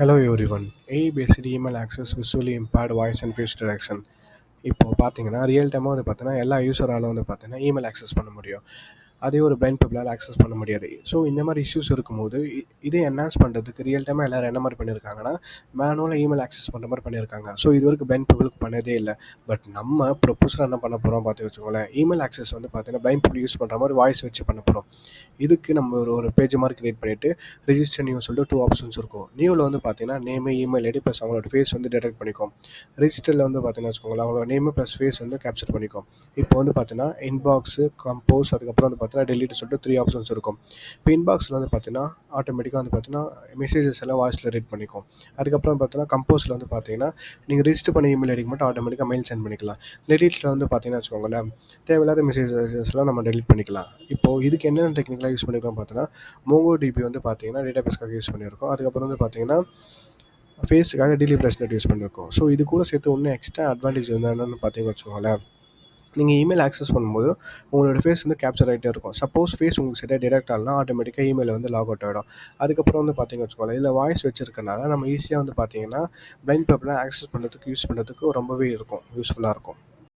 Hello everyone. AI-based email access visually impaired voice and face detection. இப்போ பார்த்தீங்கன்னா real டைமாக வந்து பார்த்தீங்கன்னா எல்லா யூஸராலும் வந்து பார்த்தீங்கன்னா இமெயில் ஆக்சஸ் பண்ண முடியும். அதே ஒரு பிளைண்ட் பீப்புளால் ஆக்சஸ் பண்ண முடியாது. ஸோ இந்த மாதிரி இஷ்யூஸ் இருக்கும்போது இதே என்ஹான்ஸ் பண்ணுறதுக்கு ரியல் டைமாக எல்லோரும் என்ன மாதிரி பண்ணியிருக்காங்கன்னா மேனுவலாக இமெயில் ஆக்சஸ் பண்ணுற மாதிரி பண்ணியிருக்காங்க. ஸோ இது வரைக்கும் பிளைண்ட் பீப்புளுக்கு பண்ணதே இல்லை. பட் நம்ம ப்ரொப்போஸராக என்ன பண்ண போகிறோம் பார்த்து வச்சுக்கோங்களேன். இமெயில் ஆக்சஸ் வந்து பார்த்தீங்கன்னா பிளைண்ட் பீப்புள் யூஸ் பண்ணுற மாதிரி வாய்ஸ் வச்சு பண்ண போகிறோம். இதுக்கு நம்ம ஒரு பேஜ் மாதிரி கிரியேட் பண்ணிவிட்டு ரிஜிஸ்டர் நியூ சொல்லிட்டு 2 ஆப்ஷன்ஸ் இருக்கும். நியூவில் வந்து பார்த்தீங்கன்னா நேமு, இமெயில் ஐடி ப்ளஸ் அவங்களோட ஃபேஸ் வந்து டிடெக்ட் பண்ணிக்கும். ரிஜிஸ்டரில் வந்து பார்த்தீங்கன்னா வச்சுக்கோங்களேன் அவங்களோட நேமு ப்ளஸ் ஃபேஸ் வந்து கேப்சர் பண்ணிக்கும். இப்போ வந்து பார்த்தீங்கன்னா இன்பாக்ஸு, கம்போஸ், அதுக்கப்புறம் வந்து பார்த்தீங்கன்னா டெலிட் சொல்லிட்டு 3 ஆப்ஷன்ஸ் இருக்கும். இப்போ இன்பாக்ஸில் வந்து பார்த்தீங்கன்னா ஆட்டோமேட்டிக்காக வந்து பார்த்தீங்கன்னா மெசேஜஸ் எல்லாம் வாய்ஸில் ரீட் பண்ணிக்கும். அதுக்கப்புறம் பார்த்தீங்கன்னா கம்போஸில் வந்து பார்த்தீங்கன்னா நீங்கள் ரிஜிஸ்டர் பண்ண இமெயில் ஐடிக்கு மட்டும் ஆட்டோமேட்டிக்காக மெயில் சென்ட் பண்ணிக்கலாம். டெலிட்டில் வந்து பார்த்தீங்கன்னா வச்சுக்கோங்களேன் தேவையில்லாத மெசேஜஸ்லாம் நம்ம டெலிட் பண்ணிக்கலாம். இப்போது இதுக்கு என்னென்ன டெக்னிக்கலாக யூஸ் பண்ணிக்கிறோம் பார்த்தீங்கன்னா MongoDB வந்து பார்த்தீங்கன்னா டேட்டாபேஸ்க்காக யூஸ் பண்ணியிருக்கோம். அதுக்கப்புறம் வந்து பார்த்தீங்கன்னா ஃபேஸுக்காக DLP+net யூஸ் பண்ணியிருக்கோம். ஸோ இது கூட சேர்த்து இன்னும் எக்ஸ்ட்ரா அட்வான்டேஜ் வந்து என்னென்னு பார்த்தீங்கன்னு வச்சுக்கோங்களேன். நீங்கள் இமெயில் ஆக்சஸ் பண்ணும்போது உங்களோட ஃபேஸ் வந்து கேப்சர் ஆகிட்டே இருக்கும். சப்போஸ் ஃபேஸ் உங்களுக்கு சரியாக டிடெக்ட் ஆகலனா ஆட்டோமேட்டிக்காக இமெயில் வந்து லாக் அவுட் ஆகிடும். அதுக்கப்புறம் வந்து பார்த்தீங்கன்னு வச்சுக்கோங்களேன் இதில் வாய்ஸ் வச்சிருக்கனால நம்ம ஈஸியாக வந்து பார்த்தீங்கன்னா பிளைண்ட் பீப்புளை ஆக்சஸ் பண்ணுறதுக்கு யூஸ் பண்ணுறதுக்கு ரொம்பவே இருக்கும், யூஸ்ஃபுல்லாக இருக்கும்.